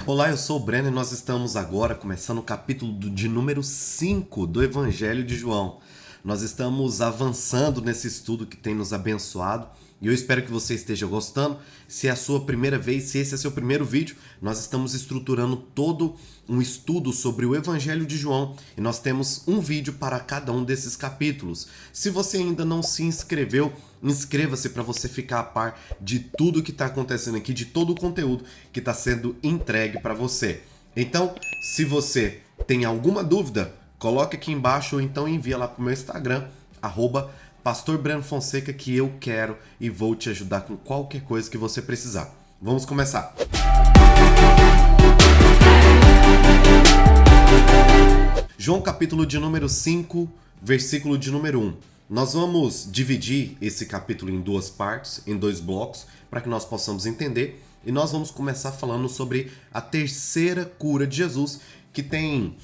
Olá, eu sou o Breno e nós estamos agora começando o capítulo de número 5 do Evangelho de João. Nós estamos avançando nesse estudo que tem nos abençoado e eu espero que você esteja gostando. Se é a sua primeira vez, se esse é seu primeiro vídeo, nós estamos estruturando todo um estudo sobre o Evangelho de João e nós temos um vídeo para cada um desses capítulos. Se você ainda não se inscreveu, inscreva-se para você ficar a par de tudo que está acontecendo aqui, de todo o conteúdo que está sendo entregue para você. Então, se você tem alguma dúvida, coloque aqui embaixo ou então envia lá para o meu Instagram, @Pastor Breno Fonseca, que eu quero e vou te ajudar com qualquer coisa que você precisar. Vamos começar! João capítulo de número 5, versículo de número 1. Nós vamos dividir esse capítulo em duas partes, em dois blocos, para que nós possamos entender. E nós vamos começar falando sobre a terceira cura de Jesus, que tem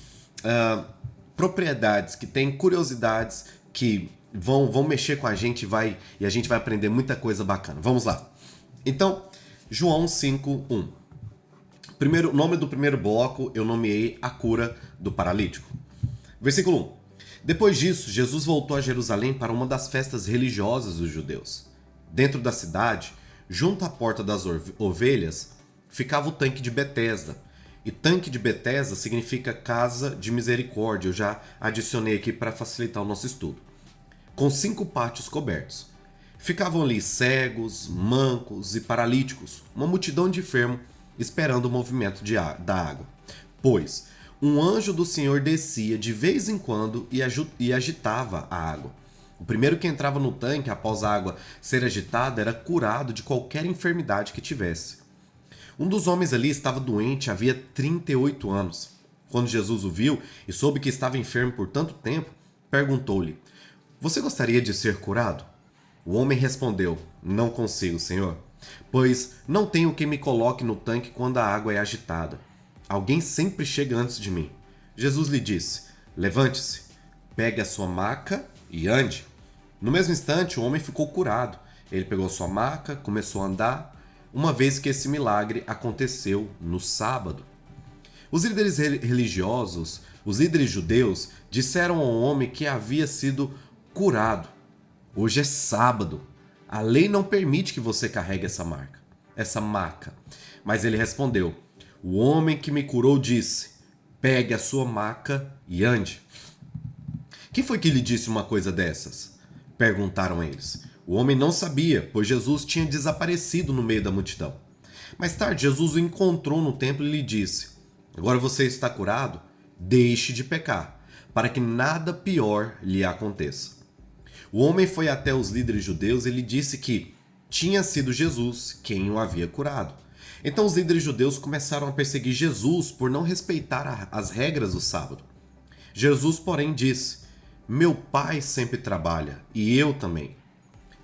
propriedades, que tem curiosidades, que vão mexer com a gente e a gente vai aprender muita coisa bacana. Vamos lá. Então, João 5:1. O nome do primeiro bloco eu nomeei a cura do paralítico. Versículo 1. Depois disso, Jesus voltou a Jerusalém para uma das festas religiosas dos judeus. Dentro da cidade, junto à porta das ovelhas, ficava o tanque de Betesda. E tanque de Betesda significa casa de misericórdia. Eu já adicionei aqui para facilitar o nosso estudo. Com 5 pátios cobertos. Ficavam ali cegos, mancos e paralíticos, uma multidão de enfermos esperando o movimento da água. Pois um anjo do Senhor descia de vez em quando e agitava a água. O primeiro que entrava no tanque após a água ser agitada era curado de qualquer enfermidade que tivesse. Um dos homens ali estava doente havia 38 anos. Quando Jesus o viu e soube que estava enfermo por tanto tempo, perguntou-lhe: "Você gostaria de ser curado?" O homem respondeu: "Não consigo, Senhor, pois não tenho quem me coloque no tanque quando a água é agitada. Alguém sempre chega antes de mim." Jesus lhe disse: "Levante-se, pegue a sua maca e ande." No mesmo instante, o homem ficou curado. Ele pegou sua maca, começou a andar, uma vez que esse milagre aconteceu no sábado. Os líderes religiosos, os líderes judeus, disseram ao homem que havia sido curado: "Hoje é sábado. A lei não permite que você carregue essa maca." Mas ele respondeu: "O homem que me curou disse: pegue a sua maca e ande." "Quem foi que lhe disse uma coisa dessas?" perguntaram eles. O homem não sabia, pois Jesus tinha desaparecido no meio da multidão. Mais tarde, Jesus o encontrou no templo e lhe disse: "Agora você está curado? Deixe de pecar, para que nada pior lhe aconteça." O homem foi até os líderes judeus e lhe disse que tinha sido Jesus quem o havia curado. Então os líderes judeus começaram a perseguir Jesus por não respeitar as regras do sábado. Jesus, porém, disse: "Meu Pai sempre trabalha, e eu também."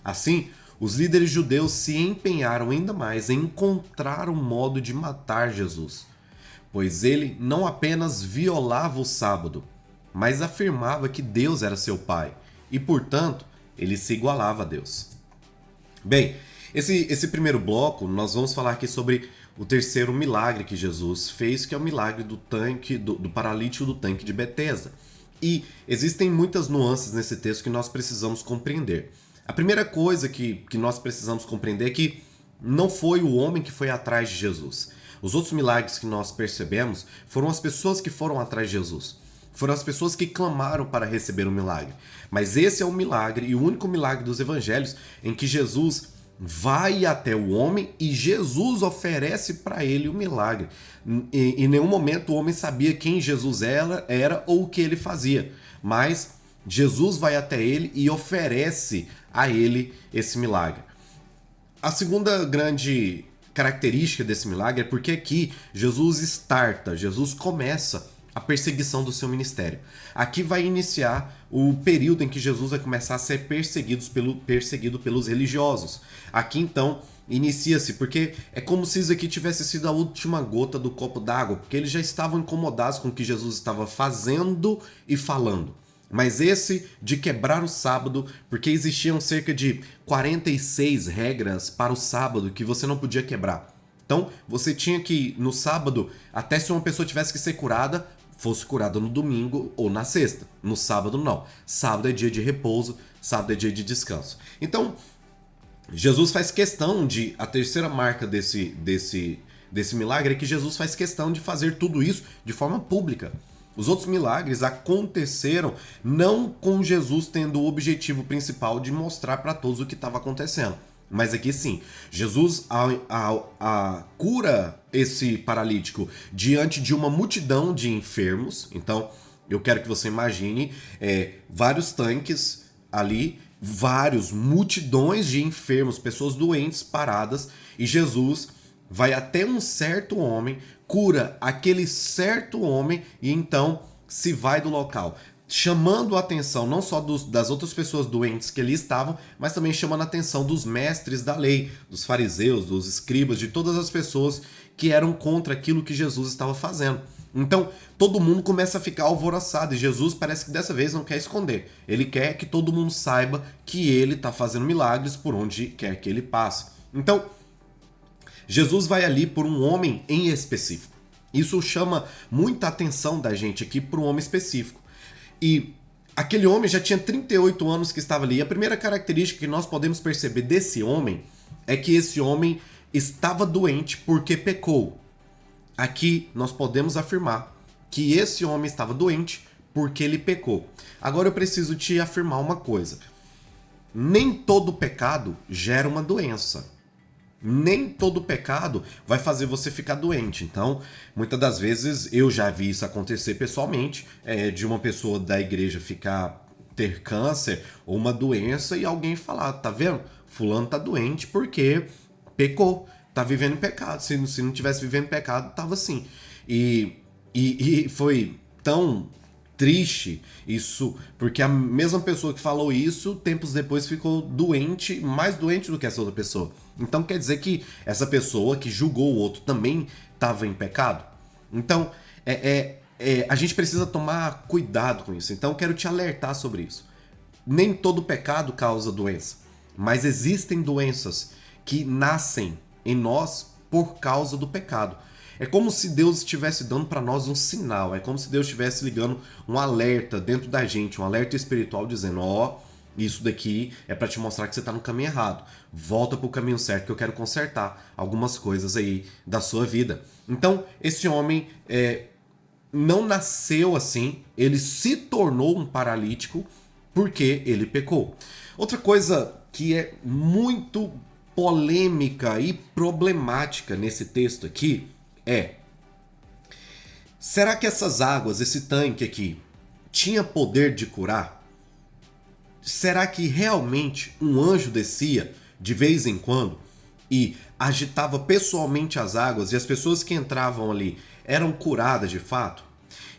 Assim, os líderes judeus se empenharam ainda mais em encontrar um modo de matar Jesus, pois ele não apenas violava o sábado, mas afirmava que Deus era seu Pai, e, portanto, ele se igualava a Deus. Bem, esse primeiro bloco, nós vamos falar aqui sobre o terceiro milagre que Jesus fez, que é o milagre do paralítico do tanque de Betesda. E existem muitas nuances nesse texto que nós precisamos compreender. A primeira coisa que nós precisamos compreender é que não foi o homem que foi atrás de Jesus. Os outros milagres que nós percebemos foram as pessoas que foram atrás de Jesus. Foram as pessoas que clamaram para receber o milagre. Mas esse é o milagre e o único milagre dos evangelhos em que Jesus vai até o homem e Jesus oferece para ele o milagre. Em nenhum momento o homem sabia quem Jesus era ou o que ele fazia. Mas Jesus vai até ele e oferece a ele esse milagre. A segunda grande característica desse milagre é porque aqui Jesus começa a perseguição do seu ministério. Aqui vai iniciar o período em que Jesus vai começar a ser perseguido pelos religiosos. Aqui então inicia-se, porque é como se isso aqui tivesse sido a última gota do copo d'água, porque eles já estavam incomodados com o que Jesus estava fazendo e falando. Mas esse de quebrar o sábado, porque existiam cerca de 46 regras para o sábado que você não podia quebrar. Então, você tinha que, no sábado, até se uma pessoa tivesse que ser curada, fosse curada no domingo ou na sexta. No sábado, não. Sábado é dia de repouso, sábado é dia de descanso. Então, Jesus faz questão de... A terceira marca desse milagre é que Jesus faz questão de fazer tudo isso de forma pública. Os outros milagres aconteceram não com Jesus tendo o objetivo principal de mostrar para todos o que estava acontecendo. Mas aqui sim, Jesus cura esse paralítico diante de uma multidão de enfermos. Então, eu quero que você imagine vários tanques ali, multidões de enfermos, pessoas doentes paradas, e Jesus vai até um certo homem, cura aquele certo homem e então se vai do local, chamando a atenção não só das outras pessoas doentes que ali estavam, mas também chamando a atenção dos mestres da lei, dos fariseus, dos escribas, de todas as pessoas que eram contra aquilo que Jesus estava fazendo. Então, todo mundo começa a ficar alvoroçado e Jesus parece que dessa vez não quer esconder. Ele quer que todo mundo saiba que ele está fazendo milagres por onde quer que ele passe. Então, Jesus vai ali por um homem em específico. Isso chama muita atenção da gente aqui para um homem específico. E aquele homem já tinha 38 anos que estava ali. E a primeira característica que nós podemos perceber desse homem é que esse homem estava doente porque pecou. Aqui nós podemos afirmar que esse homem estava doente porque ele pecou. Agora eu preciso te afirmar uma coisa. Nem todo pecado gera uma doença. Nem todo pecado vai fazer você ficar doente. Então, muitas das vezes eu já vi isso acontecer pessoalmente, de uma pessoa da igreja ter câncer ou uma doença e alguém falar, tá vendo? Fulano tá doente porque pecou, tá vivendo em pecado. Se não tivesse vivendo em pecado, tava assim. E foi tão triste isso, porque a mesma pessoa que falou isso, tempos depois ficou doente, mais doente do que essa outra pessoa. Então quer dizer que essa pessoa que julgou o outro também estava em pecado? Então, a gente precisa tomar cuidado com isso. Então quero te alertar sobre isso. Nem todo pecado causa doença, mas existem doenças que nascem em nós por causa do pecado. É como se Deus estivesse dando para nós um sinal, é como se Deus estivesse ligando um alerta dentro da gente, um alerta espiritual dizendo, isso daqui é para te mostrar que você está no caminho errado. Volta para o caminho certo que eu quero consertar algumas coisas aí da sua vida. Então, esse homem não nasceu assim, ele se tornou um paralítico porque ele pecou. Outra coisa que é muito polêmica e problemática nesse texto aqui será que essas águas, esse tanque aqui, tinha poder de curar? Será que realmente um anjo descia de vez em quando e agitava pessoalmente as águas e as pessoas que entravam ali eram curadas de fato?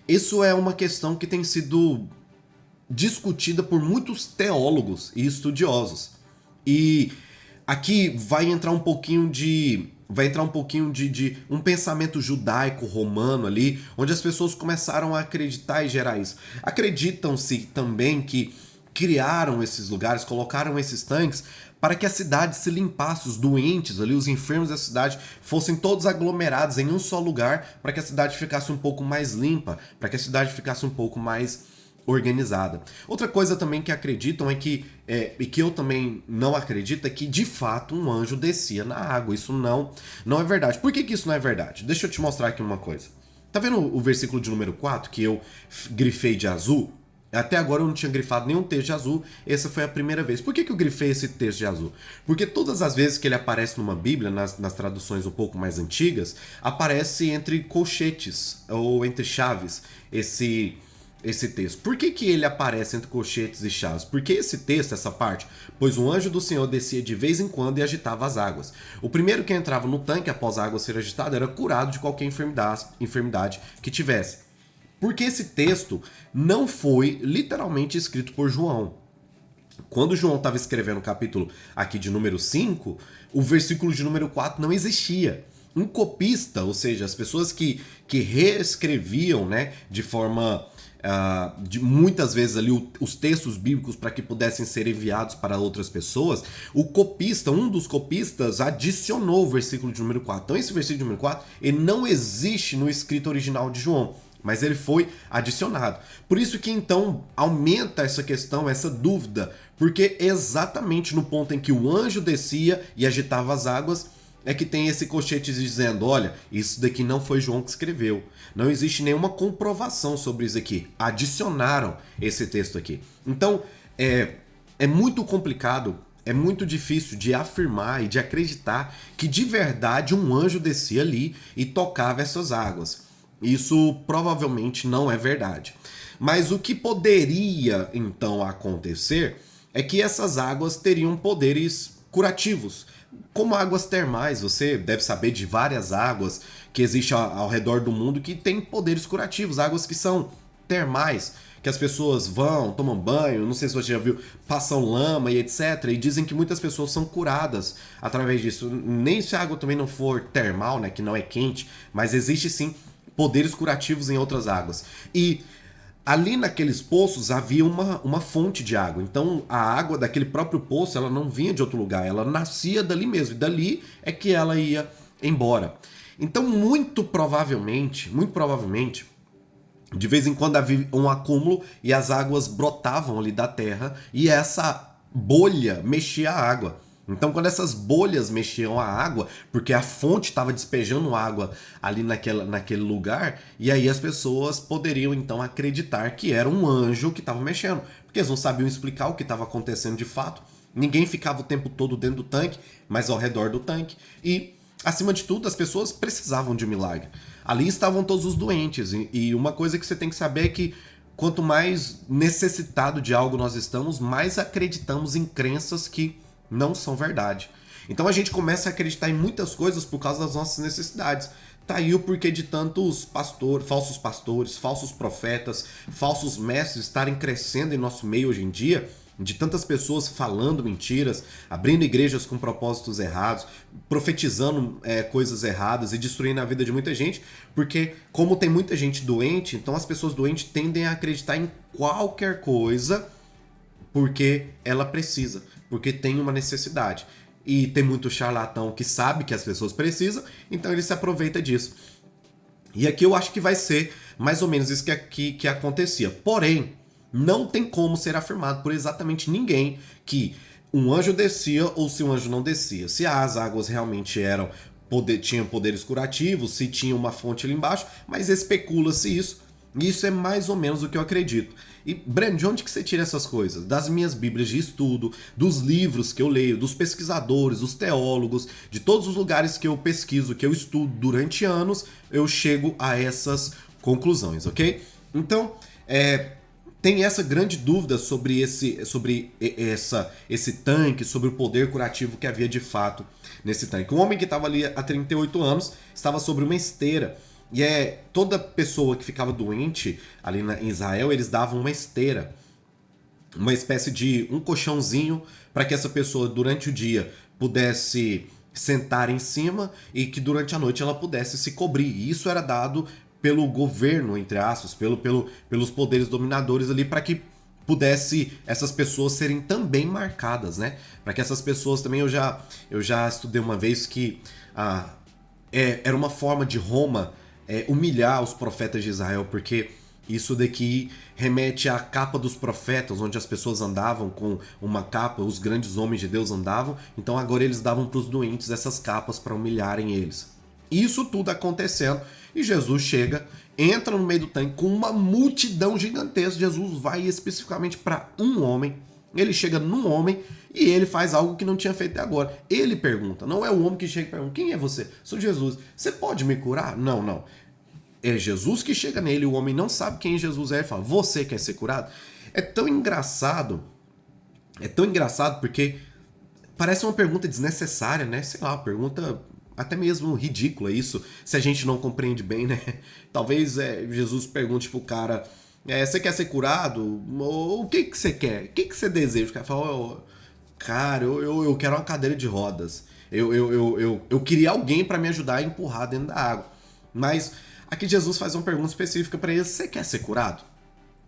Isso é uma questão que tem sido discutida por muitos teólogos e estudiosos. E aqui vai entrar um pouquinho de um pensamento judaico romano ali, onde as pessoas começaram a acreditar e gerar isso. Acreditam-se também que criaram esses lugares, colocaram esses tanques para que a cidade se limpasse, os doentes ali, os enfermos da cidade fossem todos aglomerados em um só lugar, para que a cidade ficasse um pouco mais limpa, para que a cidade ficasse um pouco mais organizada. Outra coisa também que acreditam e que eu também não acredito é que de fato um anjo descia na água. Isso não é verdade. Por que isso não é verdade? Deixa eu te mostrar aqui uma coisa. Tá vendo o versículo de número 4 que eu grifei de azul? Até agora eu não tinha grifado nenhum texto de azul, essa foi a primeira vez. Por que eu grifei esse texto de azul? Porque todas as vezes que ele aparece numa Bíblia, nas traduções um pouco mais antigas, aparece entre colchetes ou entre chaves esse texto. Por que ele aparece entre colchetes e chaves? Porque esse texto, essa parte, pois o anjo do Senhor descia de vez em quando e agitava as águas. O primeiro que entrava no tanque após a água ser agitada era curado de qualquer enfermidade que tivesse. Porque esse texto não foi literalmente escrito por João. Quando João estava escrevendo o capítulo aqui de número 5, o versículo de número 4 não existia. Um copista, ou seja, as pessoas que reescreviam, né, de forma de muitas vezes ali os textos bíblicos para que pudessem ser enviados para outras pessoas, o copista, um dos copistas, adicionou o versículo de número 4. Então esse versículo de número 4, ele não existe no escrito original de João, mas ele foi adicionado. Por isso que então aumenta essa questão, essa dúvida, porque exatamente no ponto em que o anjo descia e agitava as águas, é que tem esse colchete dizendo, olha, isso daqui não foi João que escreveu. Não existe nenhuma comprovação sobre isso aqui. Adicionaram esse texto aqui. Então, é muito complicado, é muito difícil de afirmar e de acreditar que de verdade um anjo descia ali e tocava essas águas. Isso provavelmente não é verdade. Mas o que poderia então acontecer é que essas águas teriam poderes curativos. Como águas termais, você deve saber de várias águas que existem ao redor do mundo que têm poderes curativos, águas que são termais, que as pessoas vão, tomam banho, não sei se você já viu, passam lama e etc. E dizem que muitas pessoas são curadas através disso. Nem se a água também não for termal, né, que não é quente, mas existe sim poderes curativos em outras águas. E ali naqueles poços havia uma fonte de água. Então a água daquele próprio poço ela não vinha de outro lugar, ela nascia dali mesmo. E dali é que ela ia embora. Então muito provavelmente, de vez em quando havia um acúmulo e as águas brotavam ali da terra e essa bolha mexia a água. Então, quando essas bolhas mexiam a água, porque a fonte estava despejando água ali naquele lugar, e aí as pessoas poderiam então acreditar que era um anjo que estava mexendo, porque eles não sabiam explicar o que estava acontecendo de fato. Ninguém ficava o tempo todo dentro do tanque, mas ao redor do tanque. E, acima de tudo, as pessoas precisavam de um milagre. Ali estavam todos os doentes, e uma coisa que você tem que saber é que quanto mais necessitado de algo nós estamos, mais acreditamos em crenças que não são verdade. Então a gente começa a acreditar em muitas coisas por causa das nossas necessidades. Tá aí o porquê de tantos falsos pastores, falsos profetas, falsos mestres estarem crescendo em nosso meio hoje em dia, de tantas pessoas falando mentiras, abrindo igrejas com propósitos errados, profetizando coisas erradas e destruindo a vida de muita gente, porque como tem muita gente doente, então as pessoas doentes tendem a acreditar em qualquer coisa porque ela precisa, porque tem uma necessidade. E tem muito charlatão que sabe que as pessoas precisam, então ele se aproveita disso. E aqui eu acho que vai ser mais ou menos isso que acontecia. Porém, não tem como ser afirmado por exatamente ninguém que um anjo descia ou se um anjo não descia. Se as águas realmente tinham poderes curativos, se tinha uma fonte ali embaixo, mas especula-se isso. E isso é mais ou menos o que eu acredito. E, Breno, de onde que você tira essas coisas? Das minhas bíblias de estudo, dos livros que eu leio, dos pesquisadores, dos teólogos, de todos os lugares que eu pesquiso, que eu estudo durante anos, eu chego a essas conclusões, ok? Então, tem essa grande dúvida sobre esse tanque, sobre o poder curativo que havia de fato nesse tanque. Um homem que estava ali há 38 anos estava sobre uma esteira. E toda pessoa que ficava doente ali em Israel, eles davam uma esteira, uma espécie de um colchãozinho para que essa pessoa durante o dia pudesse sentar em cima e que durante a noite ela pudesse se cobrir. E isso era dado pelo governo, entre aspas, pelos poderes dominadores ali para que pudesse essas pessoas serem também marcadas, né? Para que essas pessoas também, eu já estudei uma vez que era uma forma de Roma humilhar os profetas de Israel, porque isso daqui remete à capa dos profetas, onde as pessoas andavam com uma capa, os grandes homens de Deus andavam, então agora eles davam para os doentes essas capas para humilharem eles. Isso tudo acontecendo, e Jesus chega, entra no meio do tanque com uma multidão gigantesca. Jesus vai especificamente para um homem, ele chega num homem e ele faz algo que não tinha feito até agora. Ele pergunta, não é o homem que chega e pergunta, quem é você? Sou Jesus. Você pode me curar? Não. É Jesus que chega nele, o homem não sabe quem Jesus é e fala, você quer ser curado? É tão engraçado porque parece uma pergunta desnecessária, né? Sei lá, uma pergunta até mesmo ridícula isso, se a gente não compreende bem, né? Talvez Jesus pergunte pro cara, você quer ser curado? O que você quer? O que você deseja? O cara fala, cara, eu quero uma cadeira de rodas. Eu queria alguém para me ajudar a empurrar dentro da água. Mas aqui Jesus faz uma pergunta específica para ele, você quer ser curado?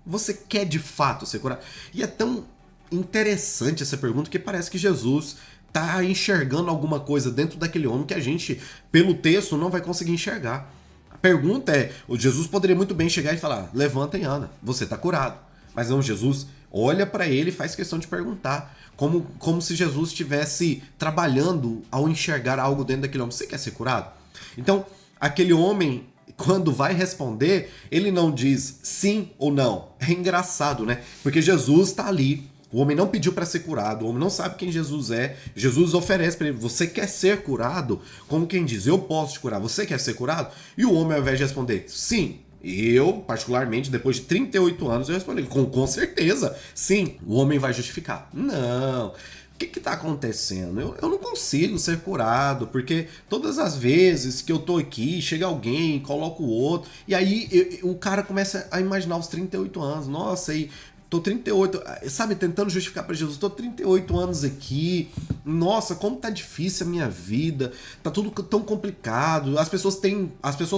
Você quer de fato ser curado? E é tão interessante essa pergunta que parece que Jesus tá enxergando alguma coisa dentro daquele homem que a gente, pelo texto, não vai conseguir enxergar. A pergunta é, o Jesus poderia muito bem chegar e falar, levanta e anda, você tá curado. Mas não, Jesus olha para ele e faz questão de perguntar, como se Jesus estivesse trabalhando ao enxergar algo dentro daquele homem. Você quer ser curado? Então, aquele homem, quando vai responder, ele não diz sim ou não. É engraçado, né? Porque Jesus tá ali. O homem não pediu para ser curado, o homem não sabe quem Jesus é. Jesus oferece para ele, você quer ser curado? Como quem diz, eu posso te curar, você quer ser curado? E o homem, ao invés de responder, sim, eu, particularmente, depois de 38 anos, eu respondi, com certeza, sim, o homem vai justificar. Não, o que está acontecendo? Eu não consigo ser curado, porque todas as vezes que eu tô aqui, chega alguém, coloca o outro, e aí o cara começa a imaginar os 38 anos, nossa, e tô 38, sabe, tentando justificar para Jesus, tô 38 anos aqui, nossa, como tá difícil a minha vida, tá tudo tão complicado, as pessoas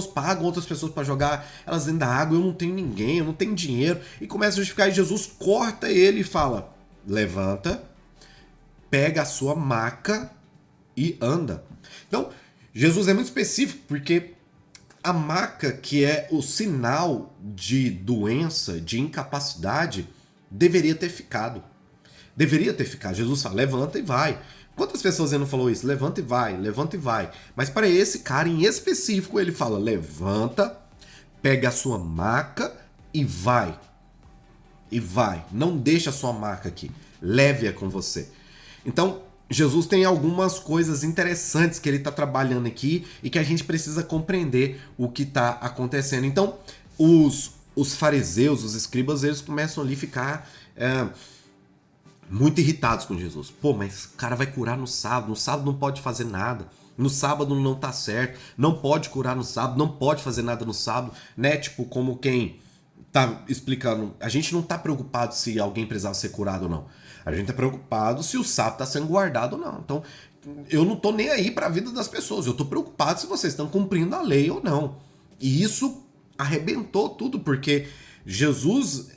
pagam outras pessoas para jogar elas dentro da água, eu não tenho ninguém, eu não tenho dinheiro, e começa a justificar, e Jesus corta ele e fala, levanta, pega a sua maca e anda. Então, Jesus é muito específico, porque a maca, que é o sinal de doença, de incapacidade, deveria ter ficado. Deveria ter ficado. Jesus fala, levanta e vai. Quantas pessoas ele não falou isso? Levanta e vai, levanta e vai. Mas para esse cara em específico, ele fala, levanta, pega a sua maca e vai. E vai. Não deixa a sua maca aqui. Leve-a com você. Então, Jesus tem algumas coisas interessantes que ele está trabalhando aqui e que a gente precisa compreender o que está acontecendo. Então, os fariseus, os escribas, eles começam ali a ficar muito irritados com Jesus. Pô, mas o cara vai curar no sábado não pode fazer nada. No sábado não tá certo, não pode curar no sábado, não pode fazer nada no sábado, né? Tipo, como quem tá explicando, a gente não tá preocupado se alguém precisava ser curado ou não. A gente tá preocupado se o sábado tá sendo guardado ou não. Então, eu não tô nem aí para a vida das pessoas. Eu tô preocupado se vocês estão cumprindo a lei ou não. E isso arrebentou tudo, porque Jesus,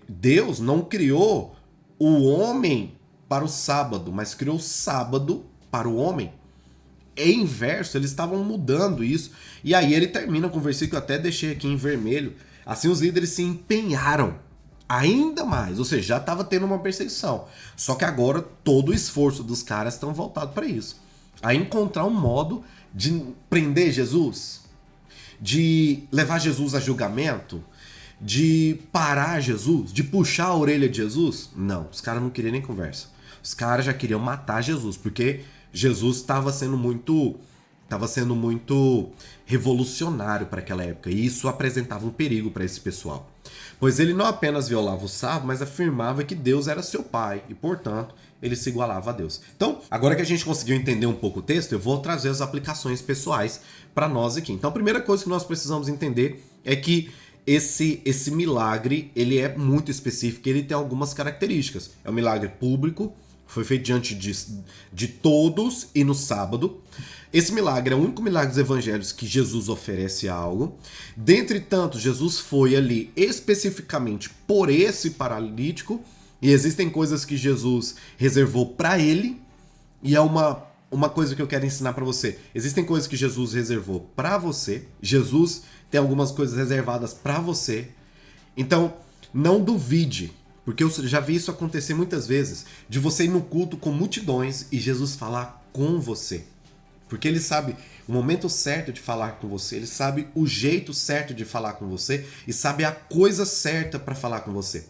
Deus, não criou o homem para o sábado, mas criou o sábado para o homem. É inverso, eles estavam mudando isso. E aí ele termina com o versículo que eu até deixei aqui em vermelho. Assim os líderes se empenharam ainda mais, ou seja, já estava tendo uma perseguição. Só que agora todo o esforço dos caras estão voltado para isso. A encontrar um modo de prender Jesus, de levar Jesus a julgamento, de parar Jesus, de puxar a orelha de Jesus. Não, os caras não queriam nem conversa. Os caras já queriam matar Jesus, porque Jesus estava sendo muito revolucionário para aquela época, e isso apresentava um perigo para esse pessoal. Pois ele não apenas violava o sábado, mas afirmava que Deus era seu pai e, portanto, ele se igualava a Deus. Então, agora que a gente conseguiu entender um pouco o texto, eu vou trazer as aplicações pessoais para nós aqui. Então, a primeira coisa que nós precisamos entender é que esse milagre, ele é muito específico, ele tem algumas características. É um milagre público, foi feito diante de todos e no sábado. Esse milagre é o único milagre dos evangelhos que Jesus oferece algo. Dentre tantos, Jesus foi ali especificamente por esse paralítico. E existem coisas que Jesus reservou para ele. E é uma coisa que eu quero ensinar para você. Existem coisas que Jesus reservou para você. Jesus tem algumas coisas reservadas para você. Então, não duvide. Porque eu já vi isso acontecer muitas vezes, de você ir no culto com multidões e Jesus falar com você. Porque ele sabe o momento certo de falar com você, ele sabe o jeito certo de falar com você e sabe a coisa certa para falar com você.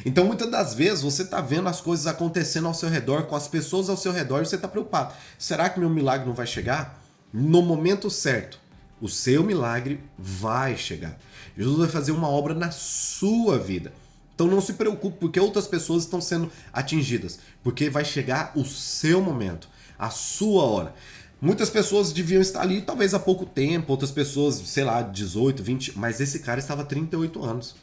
Então, muitas das vezes, você está vendo as coisas acontecendo ao seu redor, com as pessoas ao seu redor, e você está preocupado. Será que meu milagre não vai chegar? No momento certo, o seu milagre vai chegar. Jesus vai fazer uma obra na sua vida. Então não se preocupe porque outras pessoas estão sendo atingidas, porque vai chegar o seu momento, a sua hora. Muitas pessoas deviam estar ali talvez há pouco tempo, outras pessoas, sei lá, 18, 20, mas esse cara estava há 38 anos.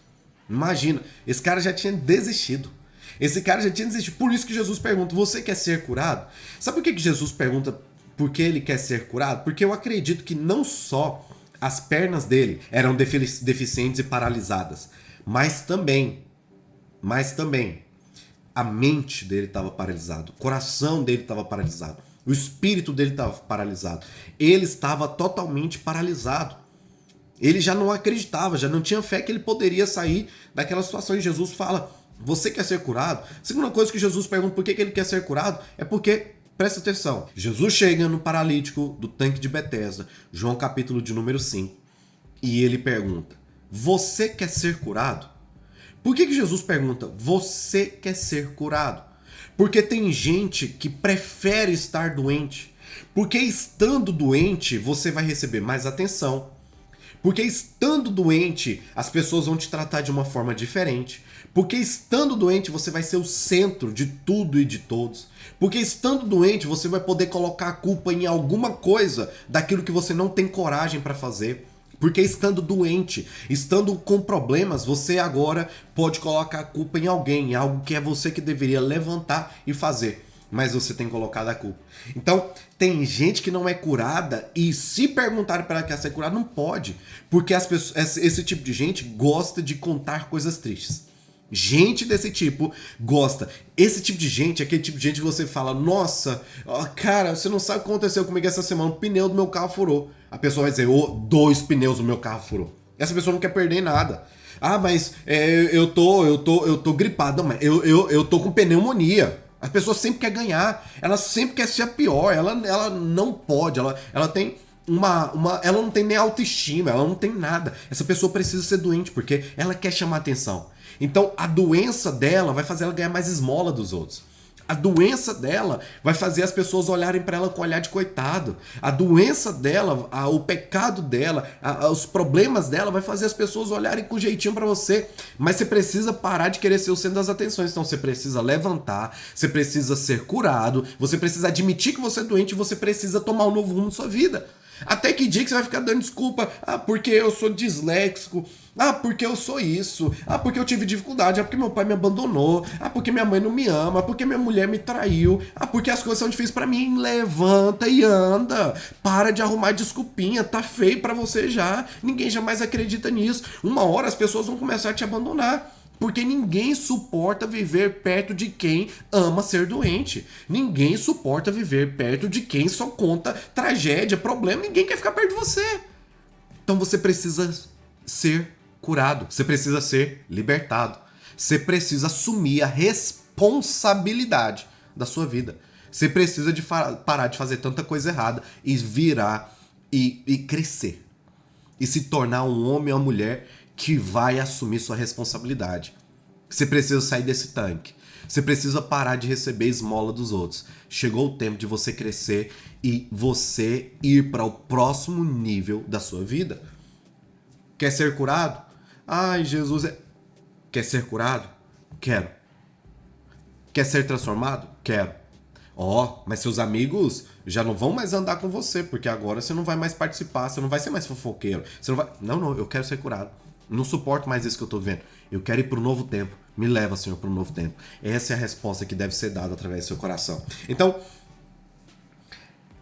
Imagina, esse cara já tinha desistido. Esse cara já tinha desistido. Por isso que Jesus pergunta, você quer ser curado? Sabe por que Jesus pergunta por que ele quer ser curado? Porque eu acredito que não só as pernas dele eram deficientes e paralisadas, mas também mas também a mente dele estava paralisada, o coração dele estava paralisado, o espírito dele estava paralisado. Ele estava totalmente paralisado. Ele já não acreditava, já não tinha fé que ele poderia sair daquela situação. E Jesus fala, você quer ser curado? Segunda coisa que Jesus pergunta por que ele quer ser curado é porque, presta atenção, Jesus chega no paralítico do tanque de Betesda, João capítulo de número 5, e ele pergunta, você quer ser curado? Por que Jesus pergunta, você quer ser curado? Porque tem gente que prefere estar doente. Porque estando doente, você vai receber mais atenção. Porque estando doente, as pessoas vão te tratar de uma forma diferente. Porque estando doente, você vai ser o centro de tudo e de todos. Porque estando doente, você vai poder colocar a culpa em alguma coisa daquilo que você não tem coragem para fazer. Porque estando doente, estando com problemas, você agora pode colocar a culpa em alguém, em algo que é você que deveria levantar e fazer. Mas você tem colocado a culpa. Então, tem gente que não é curada e se perguntarem para ela quer ser curada, não pode. Porque as pessoas, esse tipo de gente gosta de contar coisas tristes. Gente desse tipo gosta. Esse tipo de gente é aquele tipo de gente que você fala, nossa, cara, você não sabe o que aconteceu comigo essa semana, o pneu do meu carro furou. A pessoa vai dizer, 2 pneus do meu carro furou. Essa pessoa não quer perder nada. Ah, mas eu tô gripado. Não, mas eu tô com pneumonia. A pessoa sempre quer ganhar. Ela sempre quer ser a pior. Ela não pode. Ela tem ela não tem nem autoestima. Ela não tem nada. Essa pessoa precisa ser doente porque ela quer chamar atenção. Então a doença dela vai fazer ela ganhar mais esmola dos outros. A doença dela vai fazer as pessoas olharem para ela com olhar de coitado. A doença dela, o pecado dela, os problemas dela vai fazer as pessoas olharem com jeitinho para você. Mas você precisa parar de querer ser o centro das atenções. Então você precisa levantar, você precisa ser curado, você precisa admitir que você é doente e você precisa tomar um novo rumo na sua vida. Até que dia que você vai ficar dando desculpa? Ah, porque eu sou disléxico. Ah, porque eu sou isso. Ah, porque eu tive dificuldade. Ah, porque meu pai me abandonou. Ah, porque minha mãe não me ama. Ah, porque minha mulher me traiu. Ah, porque as coisas são difíceis pra mim. Levanta e anda. Para de arrumar desculpinha. Tá feio pra você já. Ninguém jamais acredita nisso. Uma hora as pessoas vão começar a te abandonar. Porque ninguém suporta viver perto de quem ama ser doente. Ninguém suporta viver perto de quem só conta tragédia, problema. Ninguém quer ficar perto de você. Então você precisa ser curado. Você precisa ser libertado. Você precisa assumir a responsabilidade da sua vida. Você precisa de parar de fazer tanta coisa errada e virar e crescer. E se tornar um homem ou uma mulher que vai assumir sua responsabilidade. Você precisa sair desse tanque. Você precisa parar de receber esmola dos outros. Chegou o tempo de você crescer e você ir para o próximo nível da sua vida. Quer ser curado? Ai, Jesus Quer ser curado? Quero. Quer ser transformado? Quero. Mas seus amigos já não vão mais andar com você, porque agora você não vai mais participar, você não vai ser mais fofoqueiro. Você não vai... Não, eu quero ser curado. Não suporto mais isso que eu tô vendo. Eu quero ir pro novo tempo. Me leva, Senhor, pro novo tempo. Essa é a resposta que deve ser dada através do seu coração. Então,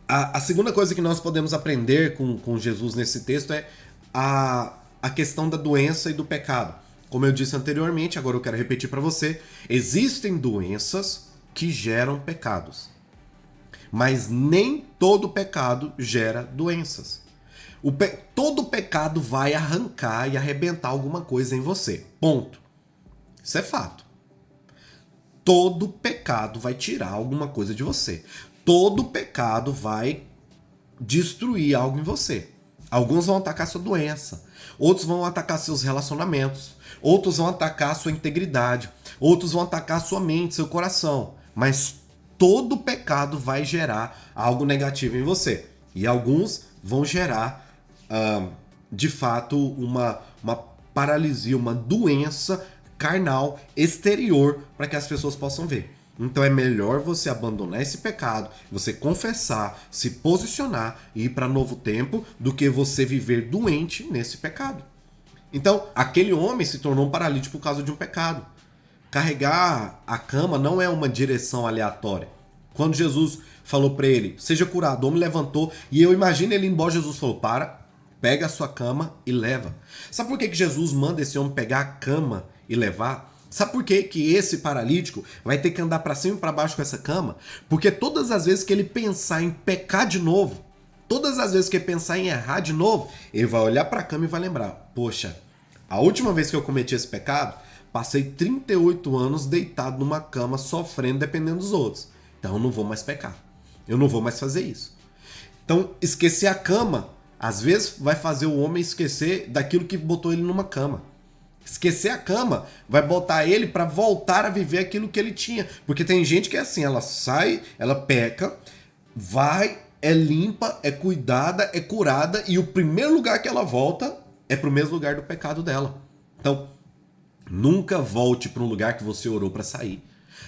a segunda coisa que nós podemos aprender com Jesus nesse texto é a questão da doença e do pecado. Como eu disse anteriormente, agora eu quero repetir para você. Existem doenças que geram pecados. Mas nem todo pecado gera doenças. Todo pecado vai arrancar e arrebentar alguma coisa em você. Ponto. Isso é fato. Todo pecado vai tirar alguma coisa de você. Todo pecado vai destruir algo em você. Alguns vão atacar sua doença. Outros vão atacar seus relacionamentos. Outros vão atacar sua integridade. Outros vão atacar sua mente, seu coração. Mas todo pecado vai gerar algo negativo em você. E alguns vão gerar de fato uma paralisia, uma doença carnal exterior para que as pessoas possam ver. Então é melhor você abandonar esse pecado, você confessar, se posicionar e ir para novo tempo do que você viver doente nesse pecado. Então aquele homem se tornou um paralítico por causa de um pecado. Carregar a cama não é uma direção aleatória. Quando Jesus falou para ele, seja curado, o homem levantou e eu imagino ele indo embora, Jesus falou, pega a sua cama e leva. Sabe por que Jesus manda esse homem pegar a cama e levar? Sabe por quê que esse paralítico vai ter que andar para cima e para baixo com essa cama? Porque todas as vezes que ele pensar em pecar de novo, todas as vezes que ele pensar em errar de novo, ele vai olhar para a cama e vai lembrar: poxa, a última vez que eu cometi esse pecado, passei 38 anos deitado numa cama sofrendo, dependendo dos outros. Então eu não vou mais pecar. Eu não vou mais fazer isso. Então, esquecer a cama, às vezes, vai fazer o homem esquecer daquilo que botou ele numa cama. Esquecer a cama vai botar ele para voltar a viver aquilo que ele tinha. Porque tem gente que é assim, ela sai, ela peca, vai, é limpa, é cuidada, é curada, e o primeiro lugar que ela volta é pro mesmo lugar do pecado dela. Então, nunca volte para um lugar que você orou para sair.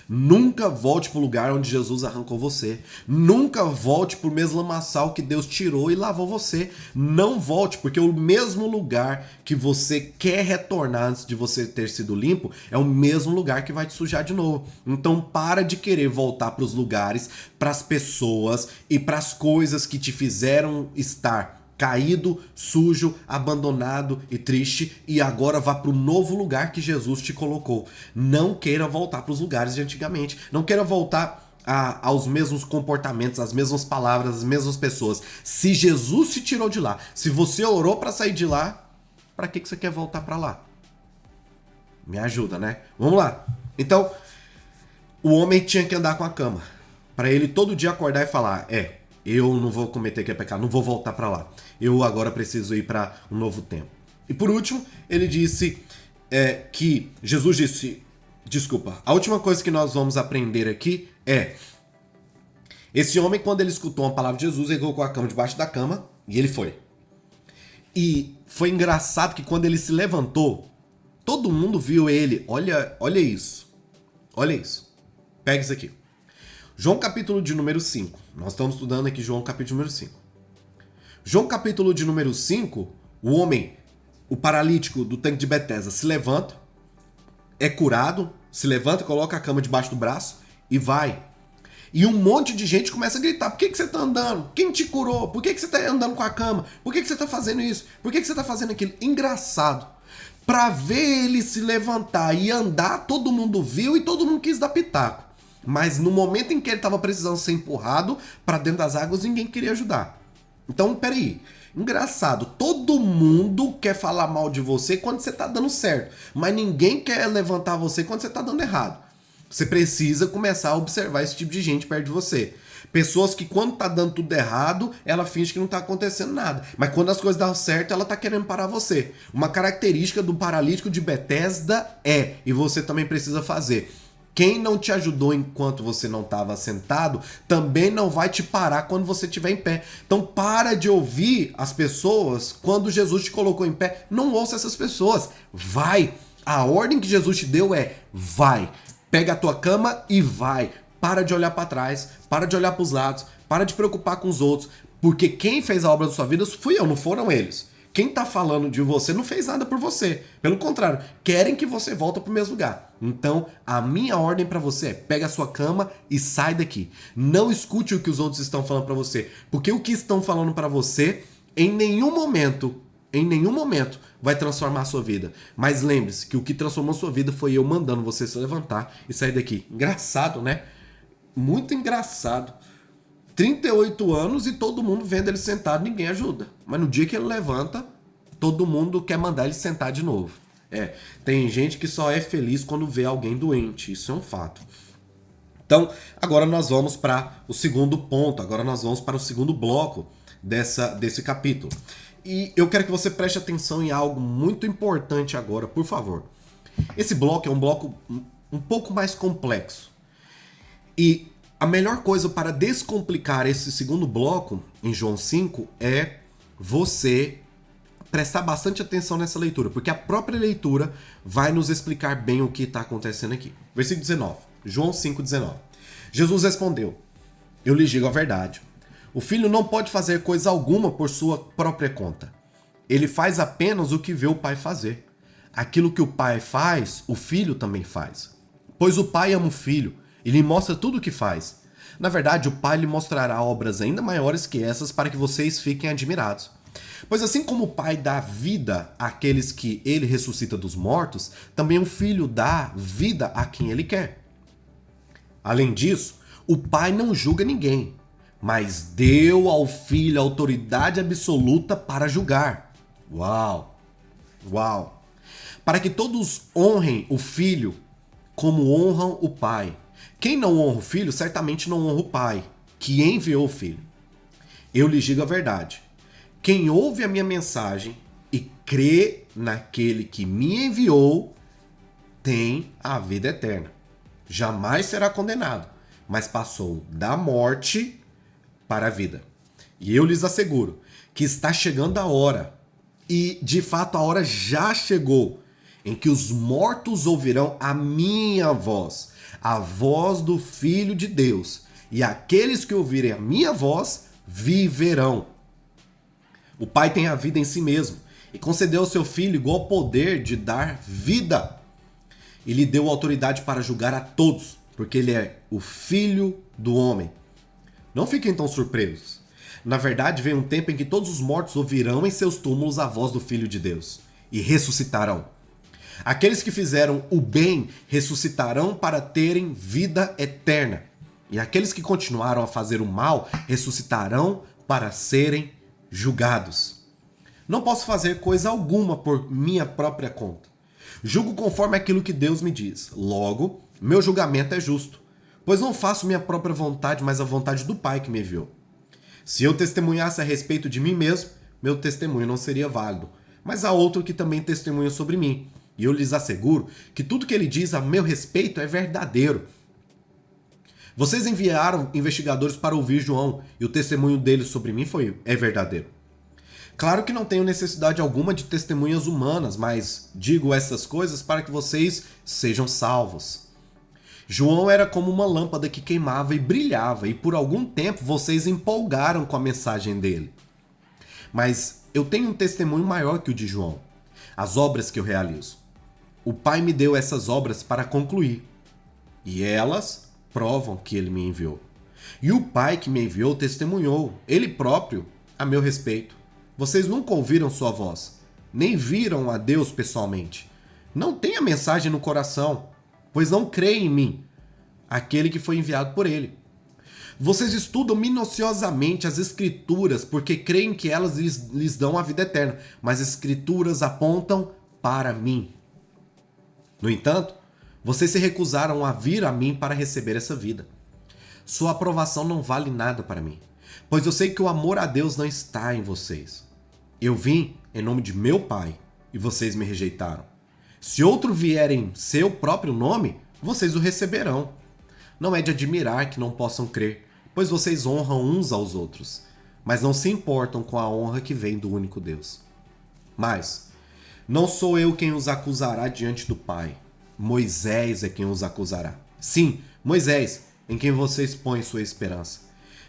Nunca volte para o lugar onde Jesus arrancou você. Nunca volte para o mesmo lamaçal que Deus tirou e lavou você. Não volte, porque o mesmo lugar que você quer retornar antes de você ter sido limpo é o mesmo lugar que vai te sujar de novo. Então para de querer voltar para os lugares, para as pessoas e para as coisas que te fizeram estar caído, sujo, abandonado e triste, e agora vá para o novo lugar que Jesus te colocou. Não queira voltar para os lugares de antigamente. Não queira voltar aos mesmos comportamentos, às mesmas palavras, às mesmas pessoas. Se Jesus te tirou de lá, se você orou para sair de lá, para que você quer voltar para lá? Me ajuda, né? Vamos lá. Então, o homem tinha que andar com a cama, para ele todo dia acordar e falar: eu não vou cometer aquele pecado, não vou voltar para lá. Eu agora preciso ir para um novo tempo. E por último, ele disse que Jesus disse, a última coisa que nós vamos aprender aqui é: esse homem, quando ele escutou uma palavra de Jesus, ele colocou a cama debaixo da cama e ele foi. E foi engraçado que quando ele se levantou, todo mundo viu ele. Olha isso. Olha isso. Pega isso aqui. João capítulo de número 5. Nós estamos estudando aqui João capítulo número 5. João capítulo de número 5, o homem, o paralítico do tanque de Betesda, se levanta, é curado, se levanta, coloca a cama debaixo do braço e vai. E um monte de gente começa a gritar: por que você está andando? Quem te curou? Por que você está andando com a cama? Por que você está fazendo isso? Por que você está fazendo aquilo? Engraçado. Para ver ele se levantar e andar, todo mundo viu e todo mundo quis dar pitaco. Mas no momento em que ele estava precisando ser empurrado para dentro das águas, ninguém queria ajudar. Então, peraí. Engraçado, todo mundo quer falar mal de você quando você tá dando certo, mas ninguém quer levantar você quando você tá dando errado. Você precisa começar a observar esse tipo de gente perto de você. Pessoas que quando tá dando tudo errado, ela finge que não tá acontecendo nada. Mas quando as coisas dão certo, ela tá querendo parar você. Uma característica do paralítico de Betesda e você também precisa fazer: quem não te ajudou enquanto você não estava sentado, também não vai te parar quando você estiver em pé. Então para de ouvir as pessoas quando Jesus te colocou em pé. Não ouça essas pessoas. Vai. A ordem que Jesus te deu é: vai. Pega a tua cama e vai. Para de olhar para trás. Para de olhar para os lados. Para de preocupar com os outros. Porque quem fez a obra da sua vida fui eu, não foram eles. Quem tá falando de você não fez nada por você. Pelo contrário, querem que você volte pro mesmo lugar. Então, a minha ordem para você é: pega a sua cama e sai daqui. Não escute o que os outros estão falando para você. Porque o que estão falando para você, em nenhum momento vai transformar a sua vida. Mas lembre-se que o que transformou a sua vida foi eu mandando você se levantar e sair daqui. Engraçado, né? Muito engraçado. 38 anos e todo mundo vendo ele sentado, ninguém ajuda. Mas no dia que ele levanta, todo mundo quer mandar ele sentar de novo. Tem gente que só é feliz quando vê alguém doente, isso é um fato. Então, agora nós vamos para o segundo ponto, agora nós vamos para o segundo bloco desse capítulo. E eu quero que você preste atenção em algo muito importante agora, por favor. Esse bloco é um bloco um pouco mais complexo. E a melhor coisa para descomplicar esse segundo bloco em João 5 é você prestar bastante atenção nessa leitura, porque a própria leitura vai nos explicar bem o que está acontecendo aqui. Versículo 19, João 5,19. Jesus respondeu: eu lhes digo a verdade. O filho não pode fazer coisa alguma por sua própria conta. Ele faz apenas o que vê o pai fazer. Aquilo que o pai faz, o filho também faz. Pois o pai ama o filho e lhe mostra tudo o que faz. Na verdade, o pai lhe mostrará obras ainda maiores que essas para que vocês fiquem admirados. Pois assim como o Pai dá vida àqueles que ele ressuscita dos mortos, também o Filho dá vida a quem ele quer. Além disso, o Pai não julga ninguém, mas deu ao Filho a autoridade absoluta para julgar. Uau! Uau! Para que todos honrem o Filho como honram o Pai. Quem não honra o Filho, certamente não honra o Pai, que enviou o Filho. Eu lhes digo a verdade. Quem ouve a minha mensagem e crê naquele que me enviou, tem a vida eterna. Jamais será condenado, mas passou da morte para a vida. E eu lhes asseguro que está chegando a hora, e de fato a hora já chegou, em que os mortos ouvirão a minha voz, a voz do Filho de Deus, e aqueles que ouvirem a minha voz viverão. O Pai tem a vida em si mesmo e concedeu ao seu Filho igual poder de dar vida. E lhe deu autoridade para julgar a todos, porque ele é o Filho do homem. Não fiquem tão surpresos. Na verdade, vem um tempo em que todos os mortos ouvirão em seus túmulos a voz do Filho de Deus e ressuscitarão. Aqueles que fizeram o bem ressuscitarão para terem vida eterna. E aqueles que continuaram a fazer o mal ressuscitarão para serem julgados. Não posso fazer coisa alguma por minha própria conta. Julgo conforme aquilo que Deus me diz. Logo, meu julgamento é justo, pois não faço minha própria vontade, mas a vontade do Pai que me enviou. Se eu testemunhasse a respeito de mim mesmo, meu testemunho não seria válido, mas há outro que também testemunha sobre mim, e eu lhes asseguro que tudo que ele diz a meu respeito é verdadeiro. Vocês enviaram investigadores para ouvir João, e o testemunho deles sobre mim é verdadeiro. Claro que não tenho necessidade alguma de testemunhas humanas, mas digo essas coisas para que vocês sejam salvos. João era como uma lâmpada que queimava e brilhava, e por algum tempo vocês empolgaram com a mensagem dele. Mas eu tenho um testemunho maior que o de João, as obras que eu realizo. O Pai me deu essas obras para concluir, e elas provam que ele me enviou. E o Pai que me enviou testemunhou, ele próprio, a meu respeito. Vocês nunca ouviram sua voz, nem viram a Deus pessoalmente. Não tem a mensagem no coração, pois não creem em mim, aquele que foi enviado por ele. Vocês estudam minuciosamente as Escrituras, porque creem que elas lhes dão a vida eterna, mas as Escrituras apontam para mim. No entanto, vocês se recusaram a vir a mim para receber essa vida. Sua aprovação não vale nada para mim, pois eu sei que o amor a Deus não está em vocês. Eu vim em nome de meu Pai, e vocês me rejeitaram. Se outro vier em seu próprio nome, vocês o receberão. Não é de admirar que não possam crer, pois vocês honram uns aos outros, mas não se importam com a honra que vem do único Deus. Mas não sou eu quem os acusará diante do Pai. Moisés é quem os acusará. Sim, Moisés, em quem vocês põem sua esperança.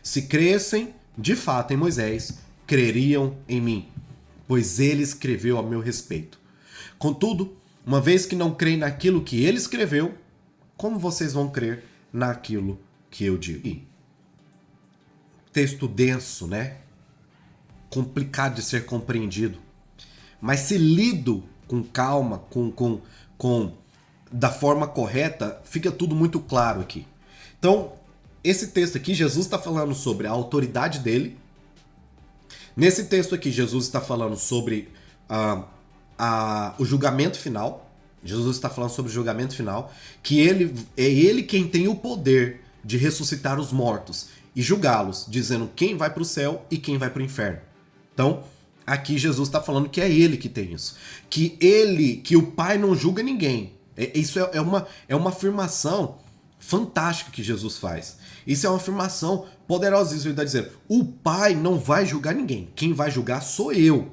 Se crescem, de fato, em Moisés, creriam em mim, pois ele escreveu a meu respeito. Contudo, uma vez que não creem naquilo que ele escreveu, como vocês vão crer naquilo que eu digo? Texto denso, né? Complicado de ser compreendido. Mas se lido com calma, da forma correta, fica tudo muito claro aqui. Então, esse texto aqui, Jesus está falando sobre a autoridade dele. Nesse texto aqui, Jesus está falando sobre o julgamento final. Jesus está falando sobre o julgamento final, que é ele quem tem o poder de ressuscitar os mortos e julgá-los, dizendo quem vai para o céu e quem vai para o inferno. Então, aqui Jesus está falando que é ele que tem isso. Que o Pai não julga ninguém. Isso é uma afirmação fantástica que Jesus faz. Isso é uma afirmação poderosíssima. Ele está dizendo, o Pai não vai julgar ninguém. Quem vai julgar sou eu.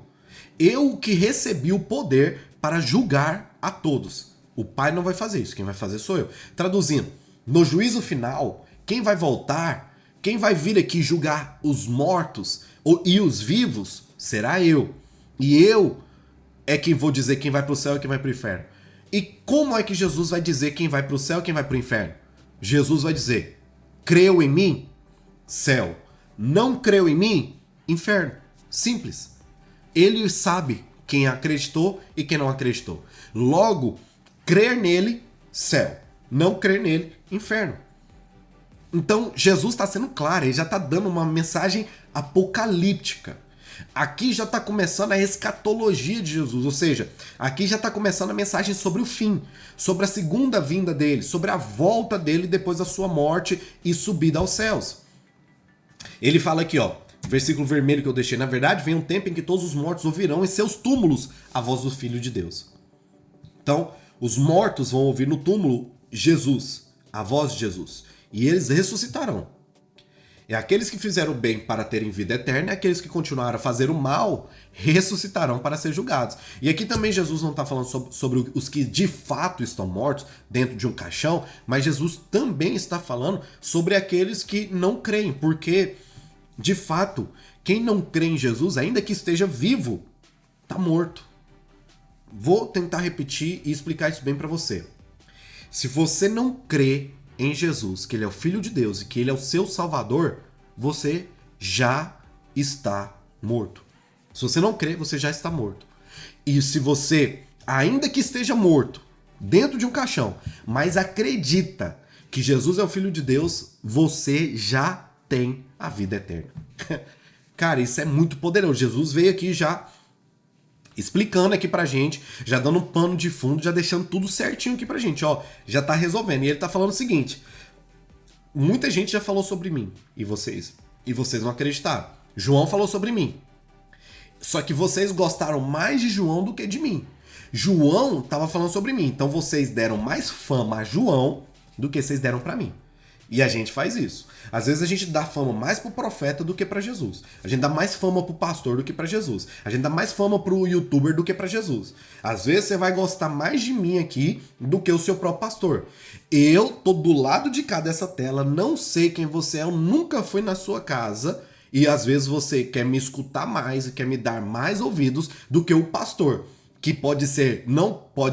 Eu que recebi o poder para julgar a todos. O Pai não vai fazer isso. Quem vai fazer sou eu. Traduzindo, no juízo final, quem vai voltar, quem vai vir aqui julgar os mortos e os vivos, será eu. E eu é quem vou dizer quem vai para o céu e quem vai para o inferno. E como é que Jesus vai dizer quem vai para o céu e quem vai para o inferno? Jesus vai dizer, creu em mim? Céu. Não creu em mim? Inferno. Simples. Ele sabe quem acreditou e quem não acreditou. Logo, crer nele, céu. Não crer nele, inferno. Então, Jesus está sendo claro, ele já está dando uma mensagem apocalíptica. Aqui já está começando a escatologia de Jesus, ou seja, aqui já está começando a mensagem sobre o fim, sobre a segunda vinda dele, sobre a volta dele depois da sua morte e subida aos céus. Ele fala aqui, ó, versículo vermelho que eu deixei, na verdade, vem um tempo em que todos os mortos ouvirão em seus túmulos a voz do Filho de Deus. Então, os mortos vão ouvir no túmulo Jesus, a voz de Jesus, e eles ressuscitarão. É aqueles que fizeram o bem para terem vida eterna, e aqueles que continuaram a fazer o mal ressuscitarão para ser julgados. E aqui também Jesus não está falando sobre os que de fato estão mortos dentro de um caixão, mas Jesus também está falando sobre aqueles que não creem, porque de fato, quem não crê em Jesus, ainda que esteja vivo, está morto. Vou tentar repetir e explicar isso bem para você. Se você não crê em Jesus, que ele é o Filho de Deus e que ele é o seu Salvador, você já está morto. Se você não crê, você já está morto. E se você, ainda que esteja morto, dentro de um caixão, mas acredita que Jesus é o Filho de Deus, você já tem a vida eterna. Cara, isso é muito poderoso. Jesus veio aqui já explicando aqui pra gente, já dando um pano de fundo, já deixando tudo certinho aqui pra gente, ó, já tá resolvendo. E ele tá falando o seguinte: muita gente já falou sobre mim, e vocês não acreditaram. João falou sobre mim. Só que vocês gostaram mais de João do que de mim. João tava falando sobre mim, então vocês deram mais fama a João do que vocês deram pra mim. E a gente faz isso. Às vezes a gente dá fama mais pro profeta do que pra Jesus. A gente dá mais fama pro pastor do que pra Jesus. A gente dá mais fama pro youtuber do que pra Jesus. Às vezes você vai gostar mais de mim aqui do que o seu próprio pastor. Eu tô do lado de cá dessa tela, não sei quem você é, eu nunca fui na sua casa. E às vezes você quer me escutar mais e quer me dar mais ouvidos do que o pastor, que pode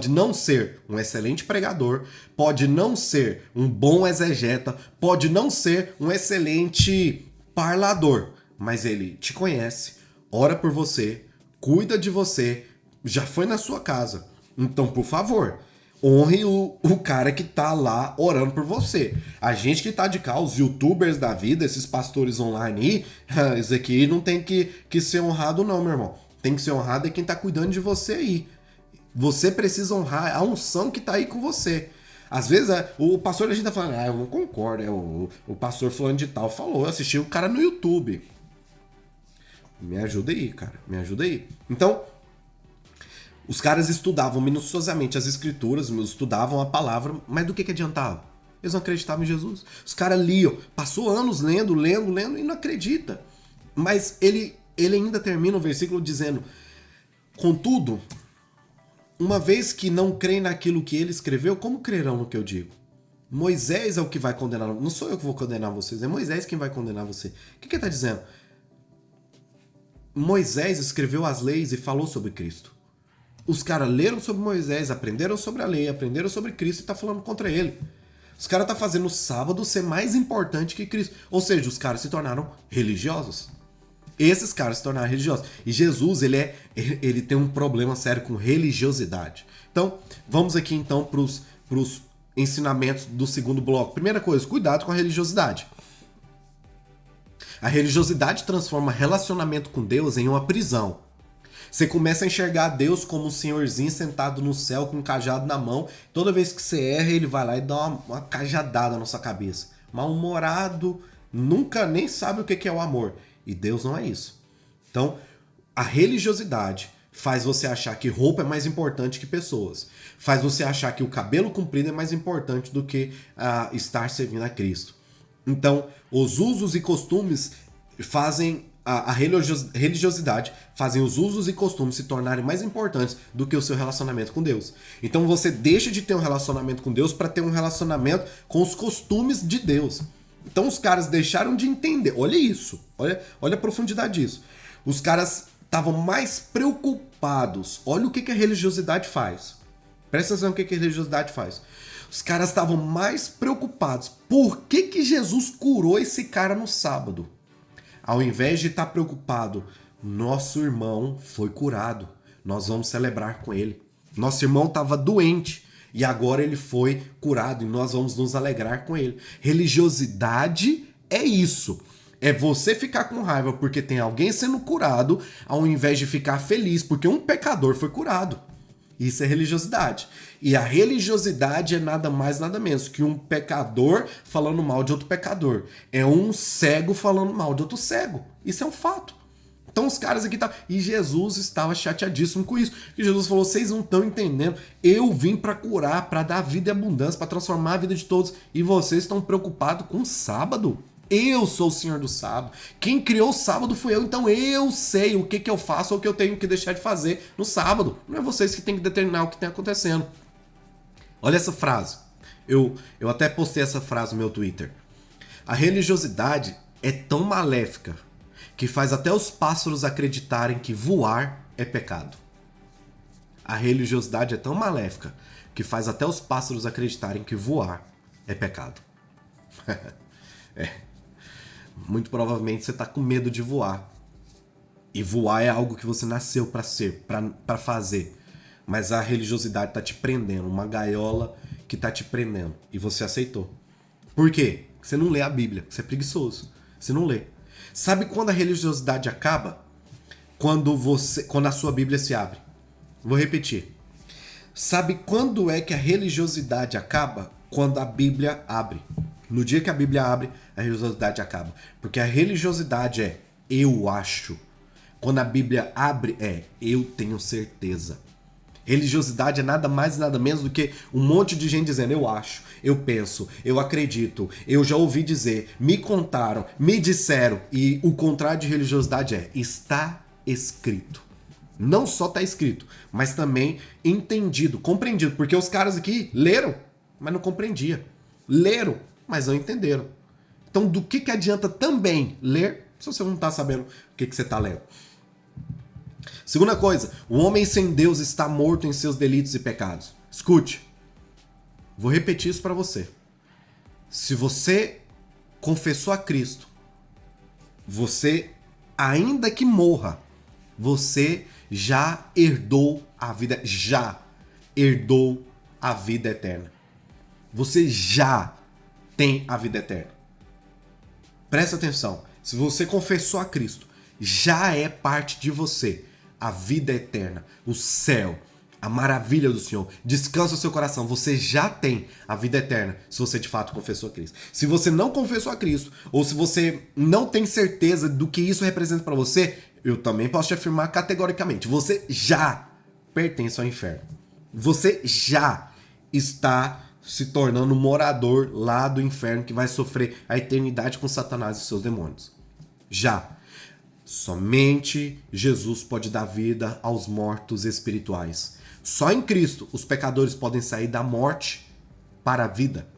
não ser um excelente pregador, pode não ser um bom exegeta, pode não ser um excelente parlador, mas ele te conhece, ora por você, cuida de você, já foi na sua casa. Então, por favor, honre o cara que tá lá orando por você. A gente que tá de cá, os youtubers da vida, esses pastores online aí, isso aqui não tem que ser honrado não, meu irmão. Tem que ser honrado é quem tá cuidando de você aí. Você precisa honrar a unção que tá aí com você. Às vezes o pastor da gente tá falando, eu não concordo, o pastor fulano de tal falou, eu assisti o cara no YouTube. Me ajuda aí, cara, me ajuda aí. Então, os caras estudavam minuciosamente as escrituras, estudavam a palavra, mas do que adiantava? Eles não acreditavam em Jesus. Os caras liam, passou anos lendo e não acredita. Mas ele ainda termina o versículo dizendo: contudo, uma vez que não creem naquilo que ele escreveu, como crerão no que eu digo? Moisés é o que vai condenar. Não sou eu que vou condenar vocês, é Moisés quem vai condenar você. O que ele está dizendo? Moisés escreveu as leis e falou sobre Cristo. Os caras leram sobre Moisés, aprenderam sobre a lei, aprenderam sobre Cristo e está falando contra ele. Os caras estão fazendo o sábado ser mais importante que Cristo. Ou seja, os caras se tornaram religiosos. Esses caras se tornaram religiosos. E Jesus, ele tem um problema sério com religiosidade. Então, vamos aqui então para os ensinamentos do segundo bloco. Primeira coisa, cuidado com a religiosidade. A religiosidade transforma relacionamento com Deus em uma prisão. Você começa a enxergar Deus como um senhorzinho sentado no céu com um cajado na mão. Toda vez que você erra, ele vai lá e dá uma cajadada na sua cabeça. Mal-humorado, nunca nem sabe o que é o amor. E Deus não é isso. Então, a religiosidade faz você achar que roupa é mais importante que pessoas. Faz você achar que o cabelo comprido é mais importante do que estar servindo a Cristo. Então, os usos e costumes fazem a religiosidade, fazem os usos e costumes se tornarem mais importantes do que o seu relacionamento com Deus. Então você deixa de ter um relacionamento com Deus para ter um relacionamento com os costumes de Deus. Então os caras deixaram de entender. Olha isso. Olha a profundidade disso. Os caras estavam mais preocupados. Olha o que a religiosidade faz. Presta atenção no que a religiosidade faz. Os caras estavam mais preocupados. Por que Jesus curou esse cara no sábado? Ao invés de estar preocupado Nosso irmão foi curado. Nós vamos celebrar com ele. Nosso irmão estava doente e agora ele foi curado e nós vamos nos alegrar com ele. Religiosidade é isso. É você ficar com raiva porque tem alguém sendo curado, ao invés de ficar feliz porque um pecador foi curado. Isso é religiosidade. E a religiosidade é nada mais, nada menos que um pecador falando mal de outro pecador. É um cego falando mal de outro cego. Isso é um fato. Então os caras aqui estavam... E Jesus estava chateadíssimo com isso. E Jesus falou, vocês não estão entendendo. Eu vim para curar, para dar vida e abundância, para transformar a vida de todos. E vocês estão preocupados com o sábado? Eu sou o Senhor do sábado. Quem criou o sábado fui eu, então eu sei o que eu faço ou o que eu tenho que deixar de fazer no sábado. Não é vocês que têm que determinar o que está acontecendo. Olha essa frase. Eu até postei essa frase no meu Twitter. A religiosidade é tão maléfica que faz até os pássaros acreditarem que voar é pecado. A religiosidade é tão maléfica que faz até os pássaros acreditarem que voar é pecado. Muito provavelmente você está com medo de voar. E voar é algo que você nasceu para ser, para fazer. Mas a religiosidade está te prendendo, uma gaiola que está te prendendo. E você aceitou. Por quê? Você não lê a Bíblia, você é preguiçoso. Você não lê. Sabe quando a religiosidade acaba? Quando a sua Bíblia se abre. Vou repetir. Sabe quando é que a religiosidade acaba? Quando a Bíblia abre. No dia que a Bíblia abre, a religiosidade acaba. Porque a religiosidade é eu acho. Quando a Bíblia abre, é eu tenho certeza. Religiosidade é nada mais e nada menos do que um monte de gente dizendo eu acho, eu penso, eu acredito, eu já ouvi dizer, me contaram, me disseram. E o contrário de religiosidade é está escrito. Não só está escrito, mas também entendido, compreendido. Porque os caras aqui leram, mas não compreendiam. Leram, mas não entenderam. Então, do que adianta também ler se você não está sabendo o que você está lendo? Segunda coisa, o homem sem Deus está morto em seus delitos e pecados. Escute, vou repetir isso para você. Se você confessou a Cristo, você, ainda que morra, você já herdou a vida, já herdou a vida eterna. Você já tem a vida eterna. Presta atenção. Se você confessou a Cristo, já é parte de você a vida eterna, o céu, a maravilha do Senhor. Descansa o seu coração. Você já tem a vida eterna se você de fato confessou a Cristo. Se você não confessou a Cristo, ou se você não tem certeza do que isso representa para você, eu também posso te afirmar categoricamente, você já pertence ao inferno. Você já está se tornando morador lá do inferno que vai sofrer a eternidade com Satanás e seus demônios. Já. Somente Jesus pode dar vida aos mortos espirituais. Só em Cristo os pecadores podem sair da morte para a vida.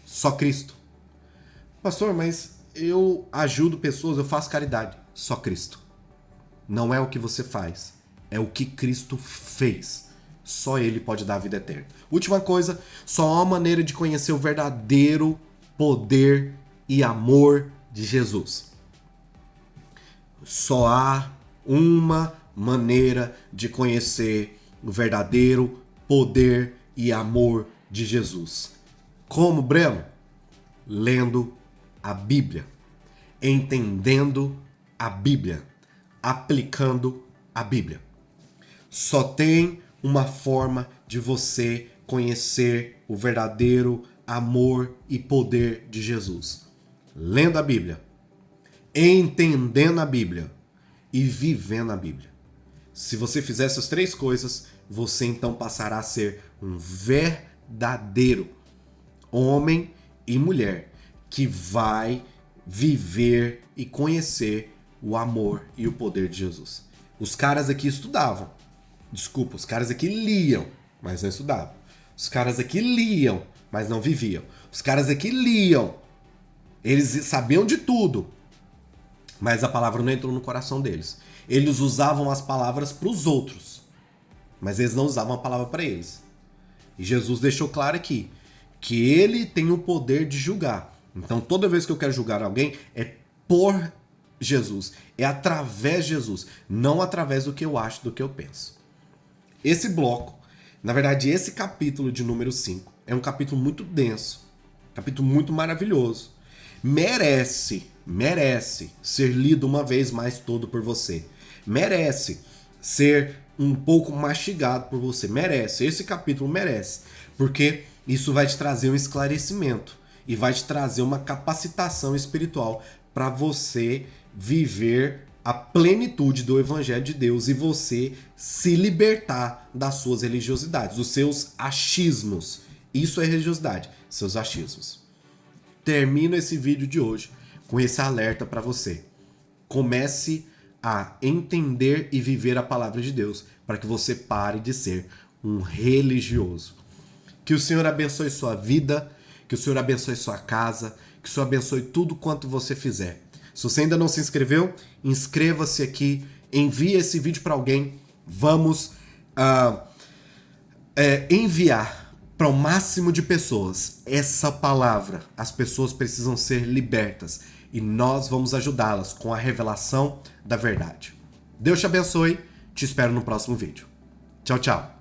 Só Cristo. Pastor, mas eu ajudo pessoas, eu faço caridade. Só Cristo. Não é o que você faz, é o que Cristo fez. Só Ele pode dar a vida eterna. Última coisa, só há uma maneira de conhecer o verdadeiro poder e amor de Jesus. Só há uma maneira de conhecer o verdadeiro poder e amor de Jesus. Como, Breno? Lendo a Bíblia, entendendo a Bíblia, aplicando a Bíblia. Só tem uma forma de você conhecer o verdadeiro amor e poder de Jesus. Lendo a Bíblia, entendendo a Bíblia e vivendo a Bíblia. Se você fizer essas três coisas, você então passará a ser um verdadeiro homem e mulher que vai viver e conhecer o amor e o poder de Jesus. Os caras aqui estudavam. Desculpa, os caras aqui liam, mas não estudavam. Os caras aqui liam, mas não viviam. Os caras aqui liam. Eles sabiam de tudo, mas a palavra não entrou no coração deles. Eles usavam as palavras para os outros, mas eles não usavam a palavra para eles. E Jesus deixou claro aqui que ele tem o poder de julgar. Então toda vez que eu quero julgar alguém, é por Jesus. É através de Jesus, não através do que eu acho, do que eu penso. Esse bloco, na verdade, esse capítulo de número 5, é um capítulo muito denso, capítulo muito maravilhoso. Merece ser lido uma vez mais todo por você. Merece ser um pouco mastigado por você. Merece. Esse capítulo merece. Porque isso vai te trazer um esclarecimento e vai te trazer uma capacitação espiritual para você viver a plenitude do Evangelho de Deus e você se libertar das suas religiosidades, dos seus achismos. Isso é religiosidade, seus achismos. Termino esse vídeo de hoje com esse alerta para você. Comece a entender e viver a palavra de Deus para que você pare de ser um religioso. Que o Senhor abençoe sua vida, que o Senhor abençoe sua casa, que o Senhor abençoe tudo quanto você fizer. Se você ainda não se inscreveu, inscreva-se aqui, envie esse vídeo para alguém. Vamos enviar para o máximo de pessoas essa palavra. As pessoas precisam ser libertas e nós vamos ajudá-las com a revelação da verdade. Deus te abençoe, te espero no próximo vídeo. Tchau, tchau.